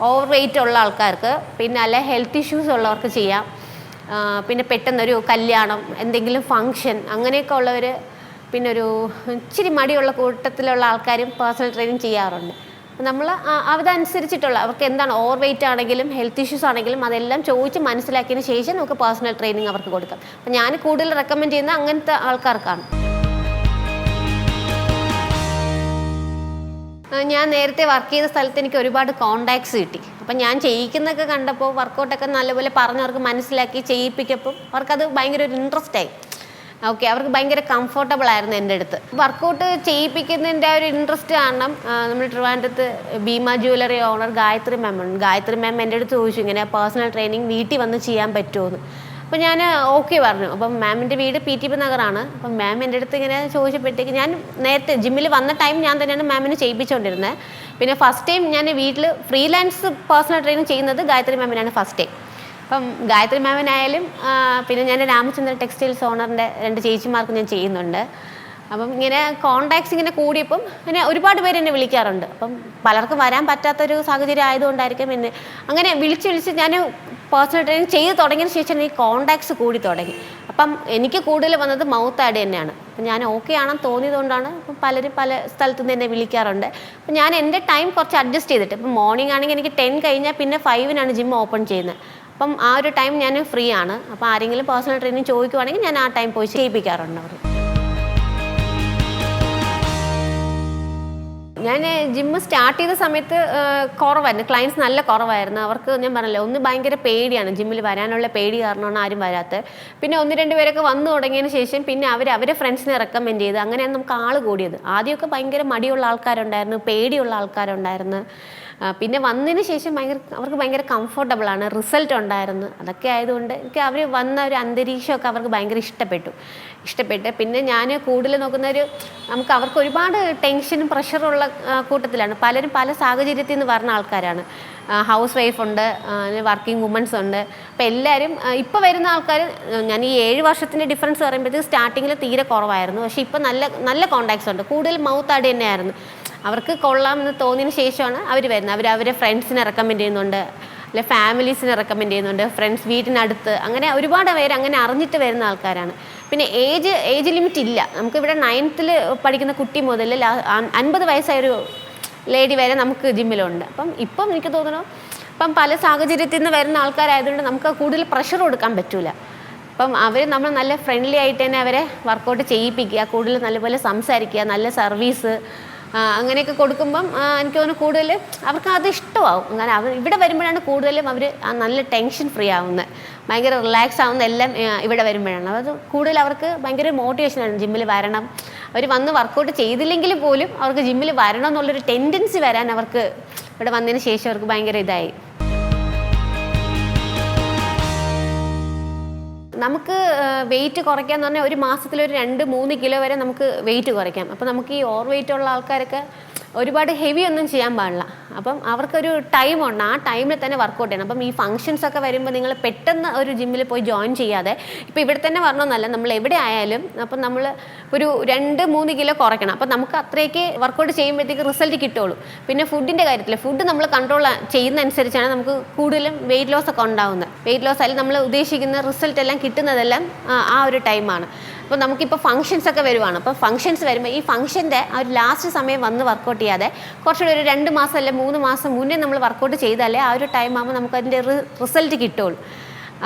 ഓവർ വെയിറ്റ് ഉള്ള ആൾക്കാർക്ക്, പിന്നെ അല്ല ഹെൽത്ത് ഇഷ്യൂസ് ഉള്ളവർക്ക് ചെയ്യാം. പിന്നെ പെട്ടെന്നൊരു കല്യാണം, എന്തെങ്കിലും ഫങ്ഷൻ അങ്ങനെയൊക്കെ ഉള്ളവർ പിന്നെ ഒരു ഇച്ചിരി മടിയുള്ള കൂട്ടത്തിലുള്ള ആൾക്കാരും പേഴ്സണൽ ട്രെയിനിങ് ചെയ്യാറുണ്ട്. നമ്മൾ അതനുസരിച്ചിട്ടുള്ള അവർക്ക് എന്താണ് ഓവർ വെയിറ്റ് ആണെങ്കിലും ഹെൽത്ത് ഇഷ്യൂസ് ആണെങ്കിലും അതെല്ലാം ചോദിച്ച് മനസ്സിലാക്കിയതിന് ശേഷം നമുക്ക് പേഴ്സണൽ ട്രെയിനിങ് അവർക്ക് കൊടുക്കാം. അപ്പം ഞാൻ കൂടുതൽ റെക്കമെൻഡ് ചെയ്യുന്നത് അങ്ങനത്തെ ആൾക്കാർക്കാണ്. ഞാൻ നേരത്തെ വർക്ക് ചെയ്ത സ്ഥലത്ത് എനിക്ക് ഒരുപാട് കോണ്ടാക്ട്സ് കിട്ടി. അപ്പം ഞാൻ ചെയ്യിക്കുന്നതൊക്കെ കണ്ടപ്പോൾ വർക്കൗട്ടൊക്കെ നല്ലപോലെ പറഞ്ഞവർക്ക് മനസ്സിലാക്കി ചെയ്യിപ്പിക്കപ്പോൾ അവർക്കത് ഭയങ്കര ഒരു ഇൻട്രസ്റ്റ് ആയി. ഓക്കെ, അവർക്ക് ഭയങ്കര കംഫർട്ടബിൾ ആയിരുന്നു എൻ്റെ അടുത്ത്. വർക്കൗട്ട് ചെയ്യിപ്പിക്കുന്നതിൻ്റെ ഒരു ഇൻട്രസ്റ്റ് കാരണം നമ്മൾ ട്രിവാൻഡ്രത്ത് ഭീമ ജ്വല്ലറി ഓണർ ഗായത്രി മാം ഉണ്ട്. ഗായത്രി മാം എൻ്റെ അടുത്ത് ചോദിച്ചു ഇങ്ങനെ പേഴ്സണൽ ട്രെയിനിങ് വീട്ടിൽ വന്ന് ചെയ്യാൻ പറ്റുമോ എന്ന്. അപ്പോൾ ഞാൻ ഓക്കെ പറഞ്ഞു. അപ്പം മാമിൻ്റെ വീട് PTP നഗറാണ്. അപ്പം മാം എൻ്റെ അടുത്ത് ഇങ്ങനെ ചോദിച്ചപ്പോഴത്തേക്ക് ഞാൻ നേരത്തെ ജിമ്മിൽ വന്ന ടൈം ഞാൻ തന്നെയാണ് മാമിന് ചെയ്യിപ്പിച്ചുകൊണ്ടിരുന്നത്. പിന്നെ ഫസ്റ്റ് ടൈം ഞാൻ വീട്ടിൽ ഫ്രീലാൻസ് പേഴ്സണൽ ട്രെയിനിങ് ചെയ്യുന്നത് ഗായത്രി മാമിനാണ് ഫസ്റ്റ് ടൈം. അപ്പം ഗായത്രി മാമിനായാലും പിന്നെ ഞാൻ രാമചന്ദ്ര ടെക്സ്റ്റൈൽസ് ഓണറിൻ്റെ 2 ചേച്ചിമാർക്ക് ഞാൻ ചെയ്യുന്നുണ്ട്. അപ്പം ഇങ്ങനെ കോണ്ടാക്ട്സ് ഇങ്ങനെ കൂടിയപ്പം പിന്നെ ഒരുപാട് പേര് എന്നെ വിളിക്കാറുണ്ട്. അപ്പം പലർക്കും വരാൻ പറ്റാത്തൊരു സാഹചര്യം ആയതുകൊണ്ടായിരിക്കും എന്നെ അങ്ങനെ വിളിച്ച് ഞാൻ പേഴ്സണൽ ട്രെയിനിങ് ചെയ്ത് തുടങ്ങിയതിന് ശേഷം ഈ കോണ്ടാക്ട്സ് കൂടി തുടങ്ങി. അപ്പം എനിക്ക് കൂടുതൽ വന്നത് മൗത്ത് ആഡ് തന്നെയാണ്. അപ്പം ഞാൻ ഓക്കെ ആണെന്ന് തോന്നിയതുകൊണ്ടാണ് ഇപ്പം പലരും പല സ്ഥലത്തു നിന്ന് എന്നെ വിളിക്കാറുണ്ട്. അപ്പം ഞാൻ എൻ്റെ ടൈം കുറച്ച് അഡ്ജസ്റ്റ് ചെയ്തിട്ട് ഇപ്പം മോർണിംഗ് ആണെങ്കിൽ എനിക്ക് 10 കഴിഞ്ഞാൽ പിന്നെ 5-നാണ് ജിം ഓപ്പൺ ചെയ്യുന്നത്. അപ്പം ആ ഒരു ടൈം ഞാൻ ഫ്രീ ആണ്. അപ്പോൾ ആരെങ്കിലും പേഴ്സണൽ ട്രെയിനിങ് ചോദിക്കുവാണെങ്കിൽ ഞാൻ ആ ടൈം പോയി ചെയ്യിപ്പിക്കാറുണ്ട് അവർ. ഞാൻ ജിമ്മ് സ്റ്റാർട്ട് ചെയ്ത സമയത്ത് കുറവായിരുന്നു, ക്ലയൻസ് നല്ല കുറവായിരുന്നു. അവർക്ക് ഞാൻ പറഞ്ഞല്ലോ ഒന്ന് ഭയങ്കര പേടിയാണ്, ജിമ്മിൽ വരാനുള്ള പേടി കാരണമാണ് ആരും വരാത്തത്. പിന്നെ 1-2 പേരൊക്കെ വന്നു തുടങ്ങിയതിന് ശേഷം പിന്നെ അവരെ ഫ്രണ്ട്സിനെ റെക്കമെൻഡ് ചെയ്ത് അങ്ങനെയാണ് നമുക്ക് ആൾ കൂടിയത്. ആദ്യമൊക്കെ ഭയങ്കര മടിയുള്ള ആൾക്കാരുണ്ടായിരുന്നു, പേടിയുള്ള ആൾക്കാരുണ്ടായിരുന്നു. പിന്നെ വന്നതിന് ശേഷം അവർക്ക് ഭയങ്കര കംഫർട്ടബിളാണ്, റിസൾട്ട് ഉണ്ടായിരുന്നു. അതൊക്കെ ആയതുകൊണ്ട് എനിക്ക് അവർ വന്ന ഒരു അന്തരീക്ഷമൊക്കെ അവർക്ക് ഭയങ്കര ഇഷ്ടപ്പെട്ട് പിന്നെ ഞാൻ കൂടുതൽ നമുക്ക് അവർക്ക് ഒരുപാട് ടെൻഷനും പ്രഷറുള്ള കൂട്ടത്തിലാണ്. പലരും പല സാഹചര്യത്തിൽ നിന്ന് വരുന്ന ആൾക്കാരാണ്. ഹൗസ് വൈഫ് ഉണ്ട്, വർക്കിംഗ് വുമൻസ് ഉണ്ട്. അപ്പോൾ എല്ലാവരും ഇപ്പോൾ വരുന്ന ആൾക്കാർ ഞാൻ ഈ 7 വർഷത്തിൻ്റെ ഡിഫറൻസ് പറയുമ്പോഴത്തേക്ക് സ്റ്റാർട്ടിങ്ങിൽ തീരെ കുറവായിരുന്നു. പക്ഷേ ഇപ്പോൾ നല്ല കോണ്ടാക്ട്സ് ഉണ്ട്. കൂടുതൽ മൗത്ത് ആഡ് തന്നെയായിരുന്നു. അവർക്ക് കൊള്ളാമെന്ന് തോന്നിയതിന് ശേഷമാണ് അവർ വരുന്നത്. അവരെ ഫ്രണ്ട്സിനെ റെക്കമെൻഡ് ചെയ്യുന്നുണ്ട്, അല്ലെ ഫാമിലീസിനെ റെക്കമെൻഡ് ചെയ്യുന്നുണ്ട്, ഫ്രണ്ട്സ് വീട്ടിനടുത്ത്, അങ്ങനെ ഒരുപാട് പേര് അങ്ങനെ അറിഞ്ഞിട്ട് വരുന്ന ആൾക്കാരാണ്. പിന്നെ ഏജ് ലിമിറ്റ് ഇല്ല. നമുക്കിവിടെ 9th പഠിക്കുന്ന കുട്ടി മുതൽ 50 വയസ്സായൊരു ലേഡി വരെ നമുക്ക് ജിമ്മിലുണ്ട്. ഇപ്പം എനിക്ക് തോന്നുന്നു പല സാഹചര്യത്തിൽ നിന്ന് വരുന്ന ആൾക്കാരായതുകൊണ്ട് നമുക്ക് കൂടുതൽ പ്രഷർ കൊടുക്കാൻ പറ്റില്ല. നമ്മൾ നല്ല ഫ്രണ്ട്ലി ആയിട്ട് തന്നെ അവരെ വർക്കൗട്ട് ചെയ്യിപ്പിക്കുക, കൂടുതൽ നല്ലപോലെ സംസാരിക്കുക, നല്ല സർവീസ് അങ്ങനെയൊക്കെ കൊടുക്കുമ്പം എനിക്ക് തോന്നുന്നു കൂടുതൽ അവർക്ക് അത് ഇഷ്ടമാവും. അങ്ങനെ ഇവിടെ വരുമ്പോഴാണ് കൂടുതലും അവർ നല്ല ടെൻഷൻ ഫ്രീ ആവുന്നത്, ഭയങ്കര റിലാക്സ് ആവുന്ന എല്ലാം ഇവിടെ വരുമ്പോഴാണ്. അത് കൂടുതൽ അവർക്ക് ഭയങ്കര മോട്ടിവേഷനാണ് ജിമ്മിൽ വരണം. അവർ വന്ന് വർക്കൗട്ട് ചെയ്തില്ലെങ്കിൽ പോലും അവർക്ക് ജിമ്മിൽ വരണം എന്നുള്ളൊരു ടെൻഡൻസി വരാൻ അവർക്ക് ഇവിടെ വന്നതിന് ശേഷം അവർക്ക് ഭയങ്കര ഇതായി. നമുക്ക് വെയിറ്റ് കുറയ്ക്കാന്ന് പറഞ്ഞാൽ ഒരു മാസത്തിൽ ഒരു 2-3 കിലോ വരെ നമുക്ക് വെയിറ്റ് കുറയ്ക്കാം. അപ്പോൾ നമുക്ക് ഈ ഓവർ വെയിറ്റ് ഉള്ള ആൾക്കാരൊക്കെ ഒരുപാട് ഹെവി ഒന്നും ചെയ്യാൻ പാടില്ല. അവർക്കൊരു ടൈമുണ്ട്, ആ ടൈമിൽ തന്നെ വർക്കൗട്ട് ചെയ്യണം. ഈ ഫംഗ്ഷൻസ് ഒക്കെ വരുമ്പോൾ നിങ്ങൾ പെട്ടെന്ന് ഒരു ജിമ്മിൽ പോയി ജോയിൻ ചെയ്യാതെ ഇപ്പോൾ ഇവിടെ തന്നെ വരണമെന്നല്ല, നമ്മൾ എവിടെ ആയാലും നമ്മൾ ഒരു 2-3 കിലോ കുറയ്ക്കണം. അപ്പോൾ നമുക്ക് അത്രയ്ക്ക് വർക്കൗട്ട് ചെയ്യുമ്പോഴത്തേക്ക് റിസൾട്ട് കിട്ടുള്ളൂ. പിന്നെ ഫുഡിൻ്റെ കാര്യത്തിൽ ഫുഡ് നമ്മൾ കൺട്രോൾ ചെയ്യുന്ന അനുസരിച്ചാണ് നമുക്ക് കൂടുതലും വെയിറ്റ് ലോസ് ഒക്കെ ഉണ്ടാകുന്നത്. വെയിറ്റ് ലോസ് ആയാലും നമ്മൾ ഉദ്ദേശിക്കുന്ന റിസൾട്ട് എല്ലാം കിട്ടുന്നതെല്ലാം ആ ഒരു ടൈമാണ്. അപ്പോൾ നമുക്കിപ്പോൾ ഫംഗ്ഷൻസ് ഒക്കെ വരുവാണ്. അപ്പോൾ ഫംഗ്ഷൻസ് വരുമ്പോൾ ഈ ഫംഗ്ഷൻ്റെ ആ ഒരു ലാസ്റ്റ് സമയം വന്ന് വർക്കൗട്ട് ചെയ്യാതെ കുറച്ചുകൂടി ഒരു 2 മാസം അല്ലെ 3 മാസം മുന്നേ നമ്മൾ വർക്കൗട്ട് ചെയ്താലേ ആ ഒരു ടൈം ആകുമ്പോൾ നമുക്ക് അതിൻ്റെ റിസൾട്ട് കിട്ടുള്ളൂ.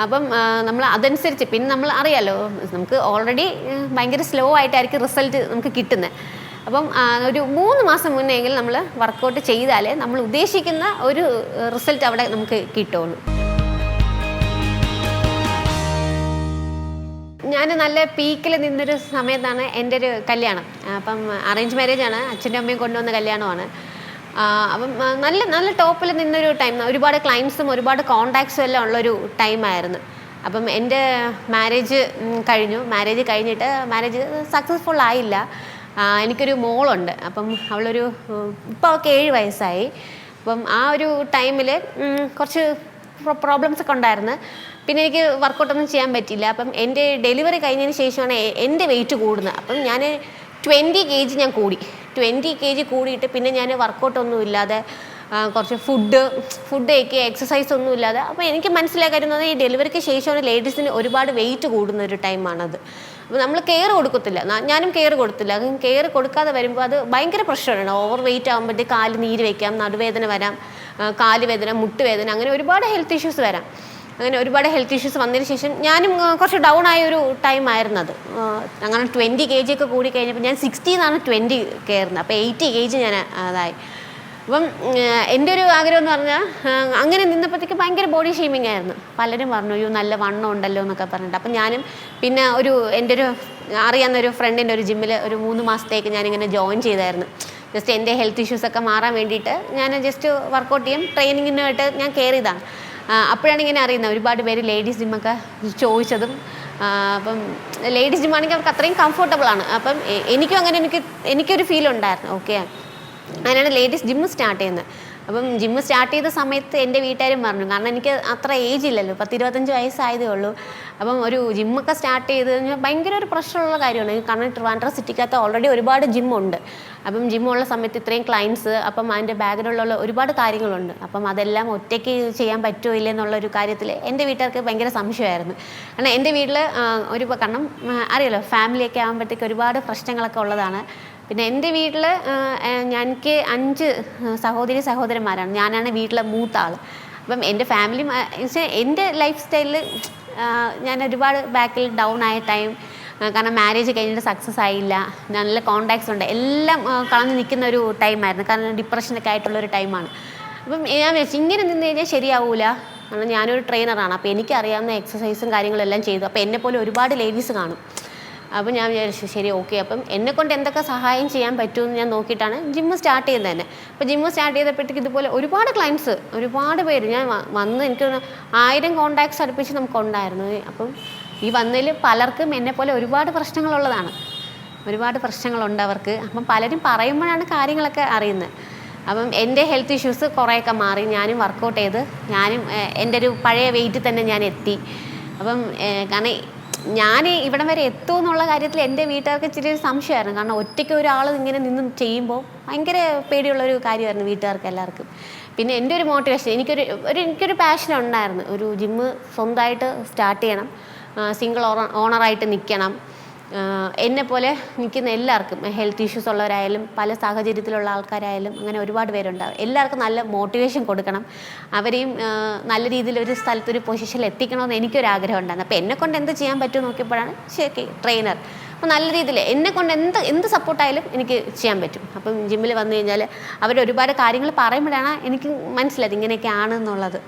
നമ്മൾ അതനുസരിച്ച് പിന്നെ നമ്മൾ അറിയാമല്ലോ, നമുക്ക് ഓൾറെഡി ഭയങ്കര സ്ലോ ആയിട്ടായിരിക്കും റിസൾട്ട് നമുക്ക് കിട്ടുന്നത്. ഒരു 3 മാസം മുന്നേ എങ്കിലും നമ്മൾ വർക്കൗട്ട് ചെയ്താലേ നമ്മൾ ഉദ്ദേശിക്കുന്ന ഒരു റിസൾട്ട് അവിടെ നമുക്ക് കിട്ടുള്ളൂ. ഞാൻ നല്ല പീക്കിൽ നിന്നൊരു സമയത്താണ് എൻ്റെ ഒരു കല്യാണം. അറേഞ്ച് മാരേജാണ്, അച്ഛൻ്റെ അമ്മയും കൊണ്ടുവന്ന കല്യാണമാണ്. നല്ല ടോപ്പിൽ നിന്നൊരു ടൈം, ഒരുപാട് ക്ലയൻസും ഒരുപാട് കോണ്ടാക്ട്സും എല്ലാം ഉള്ളൊരു ടൈമായിരുന്നു. എൻ്റെ മാരേജ് കഴിഞ്ഞിട്ട് മാരേജ് സക്സസ്ഫുൾ ആയില്ല. എനിക്കൊരു മോളുണ്ട്. അവളൊരു ഇപ്പോൾ അവൾക്ക് 7 വയസ്സായി. ആ ഒരു ടൈമിൽ കുറച്ച് പ്രോബ്ലംസ് ഒക്കെ ഉണ്ടായിരുന്നു. പിന്നെ എനിക്ക് വർക്കൗട്ടൊന്നും ചെയ്യാൻ പറ്റില്ല. എൻ്റെ ഡെലിവറി കഴിഞ്ഞതിന് ശേഷമാണ് എൻ്റെ വെയിറ്റ് കൂടുന്നത്. ഞാൻ 20 kg ഞാൻ കൂടി. 20 kg കൂടിയിട്ട് പിന്നെ ഞാൻ വർക്കൗട്ടൊന്നും ഇല്ലാതെ കുറച്ച് ഫുഡ് കഴിക്കുക, എക്സസൈസ് ഒന്നും ഇല്ലാതെ. അപ്പോൾ എനിക്ക് മനസ്സിലായ കാര്യം എന്ന് പറഞ്ഞാൽ ഈ ഡെലിവറിക്ക് ശേഷമാണ് ലേഡീസിന് ഒരുപാട് വെയിറ്റ് കൂടുന്ന ഒരു ടൈമാണത്. അപ്പോൾ നമ്മൾ കെയർ കൊടുക്കത്തില്ല, ഞാനും കെയർ കൊടുത്തില്ല. അത് കെയർ കൊടുക്കാതെ വരുമ്പോൾ അത് ഭയങ്കര പ്രശ്നമാണ്. ഓവർ വെയിറ്റ് ആകുമ്പോഴത്തേക്ക് കാല് നീര് വയ്ക്കാം, നടുവേദന വരാം, കാല് വേദന, മുട്ടുവേദന, അങ്ങനെ ഒരുപാട് ഹെൽത്ത് ഇഷ്യൂസ് വരാം. അങ്ങനെ ഒരുപാട് ഹെൽത്ത് ഇഷ്യൂസ് വന്നതിന് ശേഷം ഞാനും കുറച്ച് ഡൗൺ ആയ ഒരു ടൈം ആയിരുന്നു അത്. അങ്ങനെ 20 kg ഒക്കെ കൂടി കഴിഞ്ഞപ്പോൾ ഞാൻ 60 നിന്നാണ് 20 കയറുന്നത്. അപ്പോൾ 80 kg ഞാൻ അതായി. അപ്പം എൻ്റെ ഒരു ആഗ്രഹം എന്ന് പറഞ്ഞാൽ അങ്ങനെ നിന്നപ്പോഴത്തേക്ക് ഭയങ്കര ബോഡി ഷെയ്മിങ് ആയിരുന്നു. പലരും പറഞ്ഞു അയ്യോ നല്ല വണ്ണം ഉണ്ടല്ലോ എന്നൊക്കെ പറഞ്ഞിട്ട്. അപ്പം ഞാനും പിന്നെ എൻ്റെ ഒരു അറിയാവുന്ന ഒരു ഫ്രണ്ടിൻ്റെ ഒരു ജിമ്മിൽ ഒരു 3 മാസത്തേക്ക് ഞാനിങ്ങനെ ജോയിൻ ചെയ്തായിരുന്നു. ജസ്റ്റ് എൻ്റെ ഹെൽത്ത് ഇഷ്യൂസൊക്കെ മാറാൻ വേണ്ടിയിട്ട് ഞാൻ ജസ്റ്റ് വർക്കൗട്ട് ചെയ്യും, ട്രെയിനിങ്ങിനായിട്ട് ഞാൻ കയറിയതാണ്. അപ്പോഴാണ് ഇങ്ങനെ അറിയുന്നത് ഒരുപാട് പേര് ലേഡീസ് ജിമ്മൊക്കെ ചോദിച്ചതും. അപ്പം ലേഡീസ് ജിമ്മാണെങ്കിൽ അവർക്ക് അത്രയും കംഫർട്ടബിളാണ്. അപ്പം എനിക്കും അങ്ങനെ എനിക്കൊരു ഫീൽ ഉണ്ടായിരുന്നു. ഓക്കെ, അങ്ങനെയാണ് ലേഡീസ് ജിമ്മ് സ്റ്റാർട്ട് ചെയ്യുന്നത്. അപ്പം ജിമ്മ് സ്റ്റാർട്ട് ചെയ്ത സമയത്ത് എൻ്റെ വീട്ടുകാരും പറഞ്ഞു, കാരണം എനിക്ക് അത്ര ഏജ് ഇല്ലല്ലോ, 10-25 വയസ്സായതേ ഉള്ളൂ. അപ്പം ഒരു ജിമ്മൊക്കെ സ്റ്റാർട്ട് ചെയ്ത് കഴിഞ്ഞാൽ ഭയങ്കര ഒരു പ്രശ്നമുള്ള കാര്യമാണ്. കാരണം ട്രിവാൻഡ്രം സിറ്റിക്കകത്ത് ഓൾറെഡി ഒരുപാട് ജിമ്മുണ്ട്. അപ്പം ജിമ്മുള്ള സമയത്ത് ഇത്രയും ക്ലയൻസ്, അപ്പം അതിൻ്റെ ബാക്ക്ഗ്രൗണ്ടിലുള്ള ഒരുപാട് കാര്യങ്ങളുണ്ട്. അപ്പം അതെല്ലാം ഒറ്റയ്ക്ക് ചെയ്യാൻ പറ്റുമോ ഇല്ല എന്നുള്ളൊരു കാര്യത്തിൽ എൻ്റെ വീട്ടുകാർക്ക് ഭയങ്കര സംശയമായിരുന്നു. കാരണം എൻ്റെ വീട്ടിൽ കാരണം അറിയാലോ ഫാമിലിയൊക്കെ ആകുമ്പോഴത്തേക്ക് ഒരുപാട് പ്രശ്നങ്ങളൊക്കെ ഉള്ളതാണ്. പിന്നെ എൻ്റെ വീട്ടിൽ എനിക്ക് 5 സഹോദരന്മാരാണ്. ഞാനാണ് വീട്ടിലെ മൂത്ത ആൾ. അപ്പം എൻ്റെ ഫാമിലി എൻ്റെ ലൈഫ് സ്റ്റൈലിൽ ഞാൻ ഒരുപാട് ബാക്കിൽ ഡൗൺ ആയ ടൈം. കാരണം മാരേജ് കഴിഞ്ഞിട്ട് സക്സസ് ആയില്ല, നല്ല കോണ്ടാക്ട്സ് ഉണ്ട്, എല്ലാം കളഞ്ഞു നിൽക്കുന്ന ഒരു ടൈമായിരുന്നു. കാരണം ഡിപ്രഷനൊക്കെ ആയിട്ടുള്ളൊരു ടൈമാണ്. അപ്പം ഞാൻ വിചാരിച്ചു ഇങ്ങനെ നിന്ന് കഴിഞ്ഞാൽ ശരിയാവില്ല. കാരണം ഞാനൊരു ട്രെയിനറാണ്, അപ്പോൾ എനിക്കറിയാവുന്ന എക്സസൈസും കാര്യങ്ങളെല്ലാം ചെയ്തു. അപ്പോൾ എന്നെപ്പോലെ ഒരുപാട് ലേഡീസ് കാണും. അപ്പോൾ ഞാൻ വിചാരിച്ചു ശരി ഓക്കെ, അപ്പം എന്നെക്കൊണ്ട് എന്തൊക്കെ സഹായം ചെയ്യാൻ പറ്റുമെന്ന് ഞാൻ നോക്കിയിട്ടാണ് ജിമ്മ് സ്റ്റാർട്ട് ചെയ്യുന്നത് തന്നെ. അപ്പോൾ ജിമ്മ് സ്റ്റാർട്ട് ചെയ്തപ്പോഴത്തേക്ക് ഇതുപോലെ ഒരുപാട് ക്ലയൻസ്, ഒരുപാട് പേര് ഞാൻ വന്ന് എനിക്ക് 1000 കോണ്ടാക്ട്സ് അടുപ്പിച്ച് നമുക്കുണ്ടായിരുന്നു. അപ്പം ഈ വന്നതിൽ പലർക്കും എന്നെപ്പോലെ ഒരുപാട് പ്രശ്നങ്ങളുള്ളതാണ്, ഒരുപാട് പ്രശ്നങ്ങളുണ്ട് അവർക്ക്. അപ്പം പലരും പറയുമ്പോഴാണ് കാര്യങ്ങളൊക്കെ അറിയുന്നത്. അപ്പം എൻ്റെ ഹെൽത്ത് ഇഷ്യൂസ് കുറേയൊക്കെ മാറി, ഞാനും വർക്കൗട്ട് ചെയ്ത് ഞാനും എൻ്റെ ഒരു പഴയ വെയിറ്റിൽ തന്നെ ഞാൻ എത്തി. അപ്പം കാരണം ഞാൻ ഇവിടം വരെ എത്തും എന്നുള്ള കാര്യത്തിൽ എൻ്റെ വീട്ടുകാർക്ക് ഇച്ചിരി സംശയമായിരുന്നു. കാരണം ഒറ്റയ്ക്ക് ഒരാൾ ഇങ്ങനെ നിന്ന് ചെയ്യുമ്പോൾ ഭയങ്കര പേടിയുള്ളൊരു കാര്യമായിരുന്നു വീട്ടുകാർക്ക് എല്ലാവർക്കും. പിന്നെ എൻ്റെ ഒരു മോട്ടിവേഷൻ, എനിക്കൊരു പാഷൻ ഉണ്ടായിരുന്നു, ഒരു ജിമ്മ് സ്വന്തമായിട്ട് സ്റ്റാർട്ട് ചെയ്യണം, സിംഗിൾ ഓണറായിട്ട് നിൽക്കണം. എന്നെപ്പോലെ നിൽക്കുന്ന എല്ലാവർക്കും, ഹെൽത്ത് ഇഷ്യൂസ് ഉള്ളവരായാലും പല സാഹചര്യത്തിലുള്ള ആൾക്കാരായാലും അങ്ങനെ ഒരുപാട് പേരുണ്ടാവും. എല്ലാവർക്കും നല്ല മോട്ടിവേഷൻ കൊടുക്കണം, അവരെയും നല്ല രീതിയിൽ ഒരു സ്ഥലത്തൊരു പൊസിഷനിൽ എത്തിക്കണമെന്ന് എനിക്കൊരാഗ്രഹം ഉണ്ടായിരുന്നു. അപ്പോൾ എന്നെക്കൊണ്ട് എന്ത് ചെയ്യാൻ പറ്റുമെന്ന് നോക്കിയപ്പോഴാണ് ശരി ട്രെയിനർ. അപ്പോൾ നല്ല രീതിയിൽ എന്നെക്കൊണ്ട് എന്ത് സപ്പോർട്ടായാലും എനിക്ക് ചെയ്യാൻ പറ്റും. അപ്പം ജിമ്മിൽ വന്നു കഴിഞ്ഞാൽ അവർ ഒരുപാട് കാര്യങ്ങൾ പറയുമ്പോഴാണ് എനിക്ക് മനസ്സിലായത് ഇങ്ങനെയൊക്കെ ആണെന്നുള്ളത്.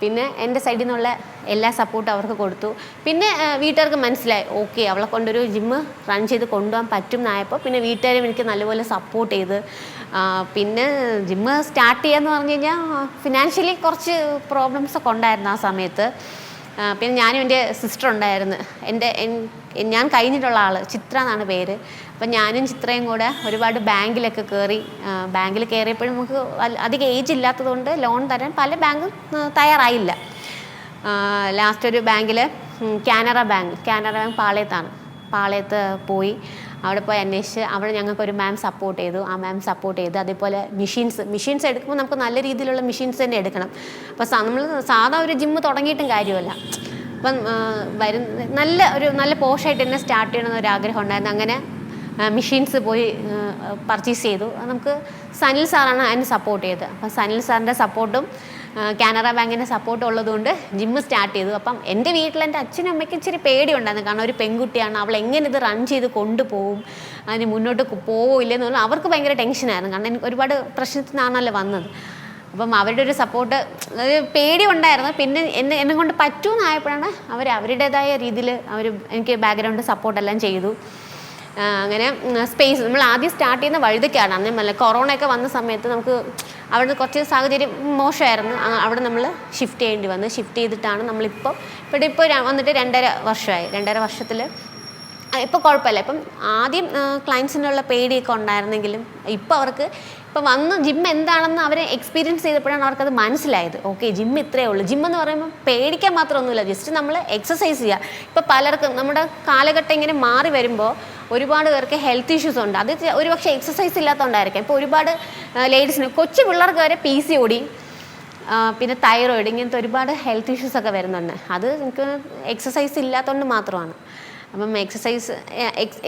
പിന്നെ എൻ്റെ സൈഡിൽ നിന്നുള്ള എല്ലാ സപ്പോർട്ടും അവർക്ക് കൊടുത്തു. പിന്നെ വീട്ടുകാർക്ക് മനസ്സിലായി ഓക്കെ അവളെ കൊണ്ടൊരു ജിമ്മ് റൺ ചെയ്ത് കൊണ്ടുപോകാൻ പറ്റും എന്നായപ്പോൾ പിന്നെ വീട്ടുകാരും എനിക്ക് നല്ലപോലെ സപ്പോർട്ട് ചെയ്ത്. പിന്നെ ജിമ്മ് സ്റ്റാർട്ട് ചെയ്യാന്ന് പറഞ്ഞു കഴിഞ്ഞാൽ ഫിനാൻഷ്യലി കുറച്ച് പ്രോബ്ലംസൊക്കെ ഉണ്ടായിരുന്നു ആ സമയത്ത്. പിന്നെ ഞാനും എൻ്റെ സിസ്റ്റർ ഉണ്ടായിരുന്നു. ഞാൻ കഴിഞ്ഞിട്ടുള്ള ആൾ ചിത്ര എന്നാണ് പേര്. അപ്പം ഞാനും ചിത്രയും കൂടെ ഒരുപാട് ബാങ്കിലൊക്കെ കയറി. ബാങ്കിൽ കയറിയപ്പോഴും നമുക്ക് അധികം ഏജ് ഇല്ലാത്തതുകൊണ്ട് ലോൺ തരാൻ പല ബാങ്കും തയ്യാറായില്ല. ലാസ്റ്റ് ഒരു ബാങ്കിൽ കാനറ ബാങ്ക് പാളയത്ത് പോയി. അവിടെ പോയി അന്വേഷിച്ച് അവിടെ ഞങ്ങൾക്കൊരു മാം സപ്പോർട്ട് ചെയ്തു. ആ മാം സപ്പോർട്ട് ചെയ്ത് അതേപോലെ മെഷീൻസ് എടുക്കുമ്പോൾ നമുക്ക് നല്ല രീതിയിലുള്ള മെഷീൻസ് തന്നെ എടുക്കണം. അപ്പോൾ നമ്മൾ സാധാ ഒരു ജിമ്മ് തുടങ്ങിയിട്ടും കാര്യമല്ല. അപ്പം നല്ല പോഷായിട്ട് തന്നെ സ്റ്റാർട്ട് ചെയ്യണമെന്നൊരു ആഗ്രഹം ഉണ്ടായിരുന്നു. അങ്ങനെ മെഷീൻസ് പോയി പർച്ചേസ് ചെയ്തു. നമുക്ക് സനിൽ സാറാണ് അതിന് സപ്പോർട്ട് ചെയ്തത്. അപ്പം സനിൽ സാറിൻ്റെ സപ്പോർട്ടും കാനറ ബാങ്കിൻ്റെ സപ്പോർട്ടും ഉള്ളതുകൊണ്ട് ജിമ്മ് സ്റ്റാർട്ട് ചെയ്തു. അപ്പം എൻ്റെ വീട്ടിൽ എൻ്റെ അച്ഛനും അമ്മയ്ക്കും ഇച്ചിരി പേടിയുണ്ടായിരുന്നു. കാരണം ഒരു പെൺകുട്ടിയാണ്, അവൾ എങ്ങനെ ഇത് റൺ ചെയ്ത് കൊണ്ടുപോകും, അതിന് മുന്നോട്ട് പോവില്ലെന്ന് പറഞ്ഞാൽ അവർക്ക് ഭയങ്കര ടെൻഷനായിരുന്നു. കാരണം എനിക്ക് ഒരുപാട് പ്രശ്നത്തിൽ നിന്നാണല്ലോ വന്നത്. അപ്പം അവരുടെ ഒരു സപ്പോർട്ട്, പേടി ഉണ്ടായിരുന്നു. പിന്നെ എന്നെ കൊണ്ട് പറ്റുമെന്നായപ്പോഴാണ് അവരുടേതായ രീതിയിൽ എനിക്ക് ബാക്ക്ഗ്രൗണ്ട് സപ്പോർട്ടെല്ലാം ചെയ്തു. അങ്ങനെ സ്പേസ് നമ്മൾ ആദ്യം സ്റ്റാർട്ട് ചെയ്യുന്ന വഴുതയ്ക്കാണ്. അന്നേമല്ല കൊറോണയൊക്കെ വന്ന സമയത്ത് നമുക്ക് അവിടുന്ന് കുറച്ച് സാഹചര്യം മോശമായിരുന്നു. അവിടെ നമ്മൾ ഷിഫ്റ്റ് ചെയ്യേണ്ടി വന്നു. ഷിഫ്റ്റ് ചെയ്തിട്ടാണ് നമ്മളിപ്പോൾ വന്നിട്ട് 2.5 വർഷമായി. 2.5 വർഷത്തിൽ ഇപ്പോൾ കുഴപ്പമില്ല. ഇപ്പം ആദ്യം ക്ലയൻസിനുള്ള പേടിയൊക്കെ ഉണ്ടായിരുന്നെങ്കിലും ഇപ്പോൾ വന്ന് ജിം എന്താണെന്ന് അവർ എക്സ്പീരിയൻസ് ചെയ്തപ്പോഴാണ് അവർക്കത് മനസ്സിലായത്. ഓക്കെ ജിം ഇത്രയേ ഉള്ളൂ. ജിം എന്ന് പറയുമ്പോൾ പേടിക്കാൻ മാത്രമൊന്നുമില്ല, ജസ്റ്റ് നമ്മൾ എക്സസൈസ് ചെയ്യുക. ഇപ്പോൾ പലർക്കും നമ്മുടെ കാലഘട്ടം ഇങ്ങനെ മാറി വരുമ്പോൾ ഒരുപാട് പേർക്ക് ഹെൽത്ത് ഇഷ്യൂസ് ഉണ്ട്. അത് ഒരുപക്ഷെ എക്സസൈസ് ഇല്ലാത്തതുകൊണ്ടായിരിക്കും. ഇപ്പോൾ ഒരുപാട് ലേഡീസിന്, കൊച്ചു പിള്ളേർക്ക് വരെ PCOD, പിന്നെ തൈറോയിഡ്, ഇങ്ങനത്തെ ഒരുപാട് ഹെൽത്ത് ഇഷ്യൂസൊക്കെ വരുന്നുണ്ട്. അത് എനിക്ക് എക്സസൈസ് ഇല്ലാത്തതുകൊണ്ട് മാത്രമാണ്. അപ്പം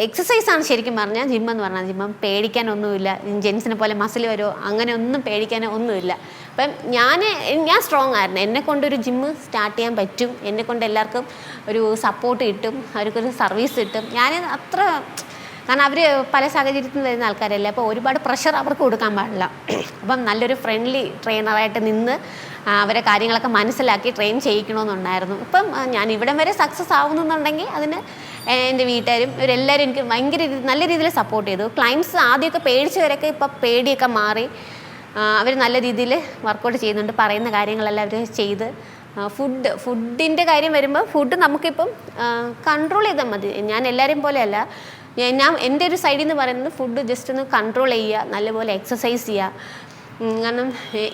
എക്സസൈസാണ് ശരിക്കും പറഞ്ഞാൽ ജിമ്മെന്ന് പറഞ്ഞാൽ. ജിമ്മം പേടിക്കാനൊന്നുമില്ല. ജെൻസിനെ പോലെ മസിൽ വരുമോ അങ്ങനെ ഒന്നും പേടിക്കാനോ ഒന്നുമില്ല. അപ്പം ഞാൻ സ്ട്രോങ് ആയിരുന്നു. എന്നെക്കൊണ്ടൊരു ജിമ്മ് സ്റ്റാർട്ട് ചെയ്യാൻ പറ്റും. എന്നെക്കൊണ്ട് എല്ലാവർക്കും ഒരു സപ്പോർട്ട് കിട്ടും, അവർക്കൊരു സർവീസ് കിട്ടും. ഞാൻ അത്ര, കാരണം അവർ പല സാഹചര്യത്തിൽ വരുന്ന ആൾക്കാരല്ലേ, അപ്പോൾ ഒരുപാട് പ്രഷർ അവർക്ക് കൊടുക്കാൻ പാടില്ല. അപ്പം നല്ലൊരു ഫ്രണ്ട്ലി ട്രെയിനറായിട്ട് നിന്ന് അവരെ കാര്യങ്ങളൊക്കെ മനസ്സിലാക്കി ട്രെയിൻ ചെയ്യിക്കണമെന്നുണ്ടായിരുന്നു. ഇപ്പം ഞാൻ ഇവിടം വരെ സക്സസ് ആവുന്നുണ്ടെങ്കിൽ അതിന് എൻ്റെ വീട്ടുകാരും ഇവരെല്ലാവരും എനിക്ക് ഭയങ്കര നല്ല രീതിയിൽ സപ്പോർട്ട് ചെയ്തു. ക്ലയൻസ് ആദ്യമൊക്കെ പേടിച്ചവരൊക്കെ ഇപ്പം പേടിയൊക്കെ മാറി അവർ നല്ല രീതിയിൽ വർക്കൗട്ട് ചെയ്യുന്നുണ്ട്. പറയുന്ന കാര്യങ്ങളെല്ലാം അവർ ചെയ്ത്. ഫുഡിൻ്റെ കാര്യം വരുമ്പോൾ ഫുഡ് നമുക്കിപ്പം കൺട്രോൾ ചെയ്താൽ മതി. ഞാൻ എല്ലാവരെയും പോലെയല്ല. ഞാൻ എൻ്റെ ഒരു സൈഡിൽ നിന്ന് പറയുന്നത് ഫുഡ് ജസ്റ്റ് ഒന്ന് കൺട്രോൾ ചെയ്യുക, നല്ലപോലെ എക്സസൈസ് ചെയ്യുക. കാരണം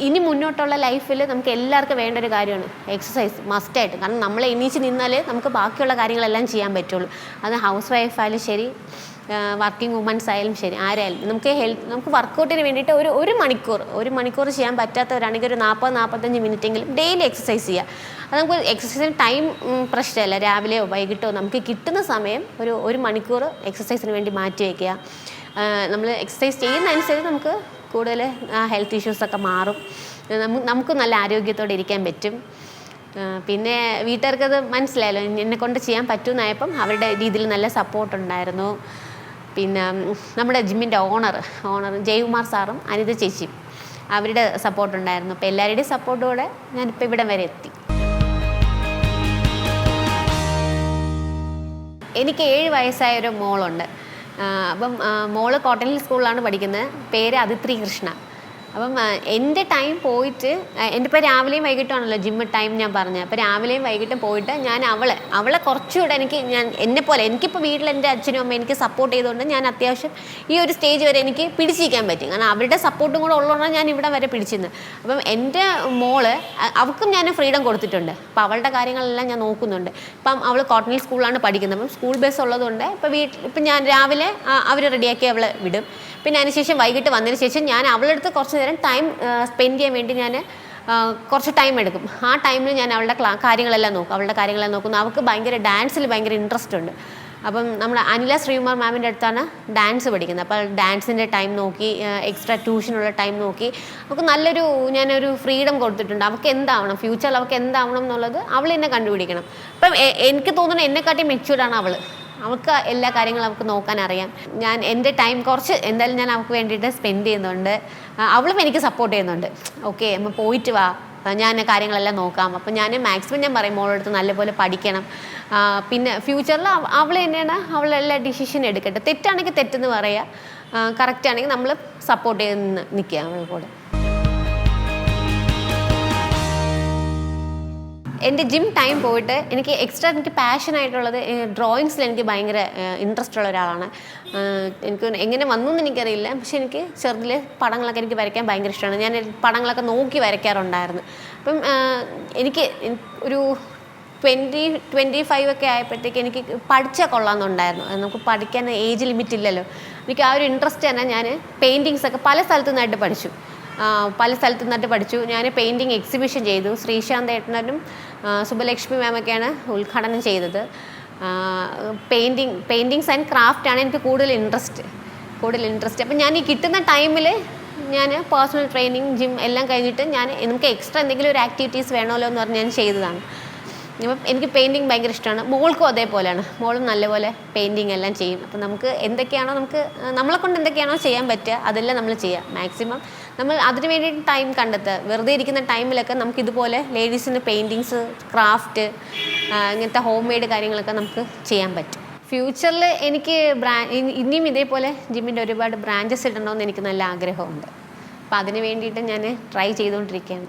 ഇനി മുന്നോട്ടുള്ള ലൈഫിൽ നമുക്ക് എല്ലാവർക്കും വേണ്ട ഒരു കാര്യമാണ് എക്സസൈസ്, മസ്റ്റായിട്ട്. കാരണം നമ്മൾ എണീച്ച് നിന്നാലേ നമുക്ക് ബാക്കിയുള്ള കാര്യങ്ങളെല്ലാം ചെയ്യാൻ പറ്റുള്ളൂ. അത് ഹൗസ് വൈഫ് ആയാലും ശരി, വർക്കിംഗ് വുമൻസ് ആയാലും ശരി, ആരായാലും നമുക്ക് വർക്കൗട്ടിന് വേണ്ടിയിട്ട് ഒരു മണിക്കൂർ ചെയ്യാൻ പറ്റാത്തവരാണെങ്കിൽ ഒരു 40-45 മിനിറ്റെങ്കിലും ഡെയിലി എക്സസൈസ് ചെയ്യുക. അത് നമുക്ക് എക്സസൈസിന് ടൈം പ്രശ്നമല്ല. രാവിലെയോ വൈകിട്ടോ നമുക്ക് കിട്ടുന്ന സമയം ഒരു മണിക്കൂർ എക്സസൈസിന് വേണ്ടി മാറ്റി വയ്ക്കുക. നമ്മൾ എക്സസൈസ് ചെയ്യുന്നതനുസരിച്ച് നമുക്ക് കൂടുതൽ ഹെൽത്ത് ഇഷ്യൂസൊക്കെ മാറും. നമുക്ക് നല്ല ആരോഗ്യത്തോടെ ഇരിക്കാൻ പറ്റും. പിന്നെ വീട്ടുകാർക്കത് മനസ്സിലായല്ലോ, എന്നെക്കൊണ്ട് ചെയ്യാൻ പറ്റുമെന്നായപ്പം അവരുടെ രീതിയിൽ നല്ല സപ്പോർട്ടുണ്ടായിരുന്നു. പിന്നെ നമ്മുടെ ജിമ്മിൻ്റെ ഓണർ ജയകുമാർ സാറും അനിത ചേച്ചിയും, അവരുടെ സപ്പോർട്ടുണ്ടായിരുന്നു. അപ്പോൾ എല്ലാവരുടെയും സപ്പോർട്ടോടെ ഞാനിപ്പോൾ ഇവിടം വരെ എത്തി. എനിക്ക് 7 വയസ്സായൊരു മോളുണ്ട്. അപ്പം മോള് കോട്ടൺ ഹിൽ സ്കൂളിലാണ് പഠിക്കുന്നത്. പേര് അതിത്രി കൃഷ്ണ. അപ്പം എൻ്റെ ടൈം പോയിട്ട്, എൻ്റെ ഇപ്പോൾ രാവിലെയും വൈകിട്ടുമാണല്ലോ ജിമ്മ് ടൈം ഞാൻ പറഞ്ഞത്. അപ്പോൾ രാവിലെയും വൈകിട്ടും പോയിട്ട് ഞാൻ അവളെ കുറച്ചുകൂടെ എന്നെപ്പോലെ എനിക്കിപ്പോൾ വീട്ടിൽ എൻ്റെ അച്ഛനും അമ്മയും എനിക്ക് സപ്പോർട്ട് ചെയ്തുകൊണ്ട് ഞാൻ അത്യാവശ്യം ഈ ഒരു സ്റ്റേജ് വരെ എനിക്ക് പിടിച്ചിരിക്കാൻ പറ്റും. കാരണം അവരുടെ സപ്പോർട്ടും കൂടെ ഉള്ളതുകൊണ്ടാണ് ഞാൻ ഇവിടെ വരെ പിടിച്ചിരുന്നത്. അപ്പം എൻ്റെ മോള്, അവൾക്കും ഞാൻ ഫ്രീഡം കൊടുത്തിട്ടുണ്ട്. അപ്പോൾ അവളുടെ കാര്യങ്ങളെല്ലാം ഞാൻ നോക്കുന്നുണ്ട്. ഇപ്പം അവൾ കോട്ടൺ ഹിൽ സ്കൂളിലാണ് പഠിക്കുന്നത്. അപ്പം സ്കൂൾ ബസ് ഉള്ളതുകൊണ്ട് ഇപ്പം ഞാൻ രാവിലെ അവർ റെഡിയാക്കി അവളെ വിടും. പിന്നെ അതിനുശേഷം വൈകിട്ട് വന്നതിന് ശേഷം ഞാൻ അവളുടെ അടുത്ത് കുറച്ച് നേരം ടൈം സ്പെൻഡ് ചെയ്യാൻ വേണ്ടി ഞാൻ കുറച്ച് ടൈം എടുക്കും. ആ ടൈമിൽ ഞാൻ അവളുടെ കാര്യങ്ങളെല്ലാം നോക്കുന്നു. അവൾക്ക് ഡാൻസിൽ ഭയങ്കര ഇൻട്രസ്റ്റ് ഉണ്ട്. അപ്പം നമ്മുടെ അനില ശ്രീകുമാർ മാമിൻ്റെ അടുത്താണ് ഡാൻസ് പഠിക്കുന്നത്. അപ്പോൾ ഡാൻസിൻ്റെ ടൈം നോക്കി, എക്സ്ട്രാ ട്യൂഷനുള്ള ടൈം നോക്കി അവൾക്ക് ഞാനൊരു ഫ്രീഡം കൊടുത്തിട്ടുണ്ട്. അവൾക്ക് എന്താവണം, ഫ്യൂച്ചറിൽ അവൾക്ക് എന്താവണം എന്നുള്ളത് അവൾ എന്നെ കണ്ടുപിടിക്കണം. അപ്പം എനിക്ക് തോന്നുന്നത് എന്നെക്കാട്ടി മെച്യൂർഡാണ് അവൾ. അവൾക്ക് എല്ലാ കാര്യങ്ങളും അവൾക്ക് നോക്കാൻ അറിയാം. ഞാൻ എൻ്റെ ടൈം കുറച്ച് എന്തായാലും ഞാൻ അവൾക്ക് വേണ്ടിയിട്ട് സ്പെൻഡ് ചെയ്യുന്നുണ്ട്. അവളും എനിക്ക് സപ്പോർട്ട് ചെയ്യുന്നുണ്ട്. ഓക്കെ, നമ്മൾ പോയിട്ട് വാ, ഞാൻ കാര്യങ്ങളെല്ലാം നോക്കാം. അപ്പം ഞാൻ മാക്സിമം ഞാൻ പറയും മോളെടുത്ത് നല്ലപോലെ പഠിക്കണം. പിന്നെ ഫ്യൂച്ചറിൽ അവൾ തന്നെയാണ് അവളെല്ലാ ഡിസിഷൻ എടുക്കട്ടെ. തെറ്റാണെങ്കിൽ തെറ്റെന്ന് പറയുക, കറക്റ്റ് ആണെങ്കിൽ നമ്മൾ സപ്പോർട്ട് ചെയ്ത് നിൽക്കുക അവളെ കൂടെ. എൻ്റെ ജിം ടൈം പോയിട്ട് എനിക്ക് പാഷനായിട്ടുള്ളത് ഡ്രോയിങ്സിൽ എനിക്ക് ഭയങ്കര ഇൻട്രസ്റ്റ് ഉള്ള ഒരാളാണ്. എനിക്ക് എങ്ങനെ വന്നു എന്ന് എനിക്കറിയില്ല. പക്ഷെ എനിക്ക് ചെറുതിൽ പടങ്ങളൊക്കെ എനിക്ക് വരയ്ക്കാൻ ഭയങ്കര ഇഷ്ടമാണ്. ഞാൻ പടങ്ങളൊക്കെ നോക്കി വരയ്ക്കാറുണ്ടായിരുന്നു. അപ്പം എനിക്ക് ഒരു 20-25 ഒക്കെ ആയപ്പോഴത്തേക്ക് എനിക്ക് പഠിച്ചാൽ കൊള്ളാമെന്നുണ്ടായിരുന്നു. നമുക്ക് പഠിക്കാൻ ഏജ് ലിമിറ്റ് ഇല്ലല്ലോ. എനിക്ക് ആ ഒരു ഇൻട്രസ്റ്റ് തന്നെ ഞാൻ പെയിൻറ്റിങ്സൊക്കെ പല സ്ഥലത്തു നിന്നായിട്ട് പഠിച്ചു. ഞാൻ പെയിൻറ്റിങ് എക്സിബിഷൻ ചെയ്തു. ശ്രീശാന്ത് ഏട്ടനും സുബലക്ഷ്മി മാമൊക്കെയാണ് ഉദ്ഘാടനം ചെയ്തത്. പെയിൻറ്റിങ്സ് ആൻഡ് ക്രാഫ്റ്റാണ് എനിക്ക് കൂടുതൽ ഇൻട്രസ്റ്റ്. അപ്പം ഞാൻ ഈ കിട്ടുന്ന ടൈമിൽ ഞാൻ പേഴ്സണൽ ട്രെയിനിങ്, ജിം എല്ലാം കഴിഞ്ഞിട്ട് നമുക്ക് എക്സ്ട്രാ എന്തെങ്കിലും ഒരു ആക്ടിവിറ്റീസ് വേണമല്ലോ എന്ന് പറഞ്ഞ് ഞാൻ ചെയ്തതാണ്. അപ്പം എനിക്ക് പെയിൻറ്റിങ് ഭയങ്കര ഇഷ്ടമാണ്. മോൾക്കും അതേപോലെയാണ്. മോളും നല്ലപോലെ പെയിൻറ്റിങ് എല്ലാം ചെയ്യും. അപ്പം നമ്മളെ കൊണ്ട് എന്തൊക്കെയാണോ ചെയ്യാൻ പറ്റുക അതെല്ലാം നമ്മൾ ചെയ്യുക. മാക്സിമം നമ്മൾ അതിന് വേണ്ടി ടൈം കണ്ടെത്തുക. വെറുതെ ഇരിക്കുന്ന ടൈമിലൊക്കെ നമുക്കിതുപോലെ ലേഡീസിന് പെയിൻറ്റിങ്സ്, ക്രാഫ്റ്റ്, ഇങ്ങനത്തെ ഹോം മെയ്ഡ് കാര്യങ്ങളൊക്കെ നമുക്ക് ചെയ്യാൻ പറ്റും. ഫ്യൂച്ചറിൽ എനിക്ക് ഇനിയും ഇതേപോലെ ജിമ്മിൻ്റെ ഒരുപാട് ബ്രാഞ്ചസ് ഇടണമെന്ന് എനിക്ക് നല്ല ആഗ്രഹമുണ്ട്. അപ്പോൾ അതിന് വേണ്ടിയിട്ട് ഞാൻ ട്രൈ ചെയ്തുകൊണ്ടിരിക്കുകയാണ്.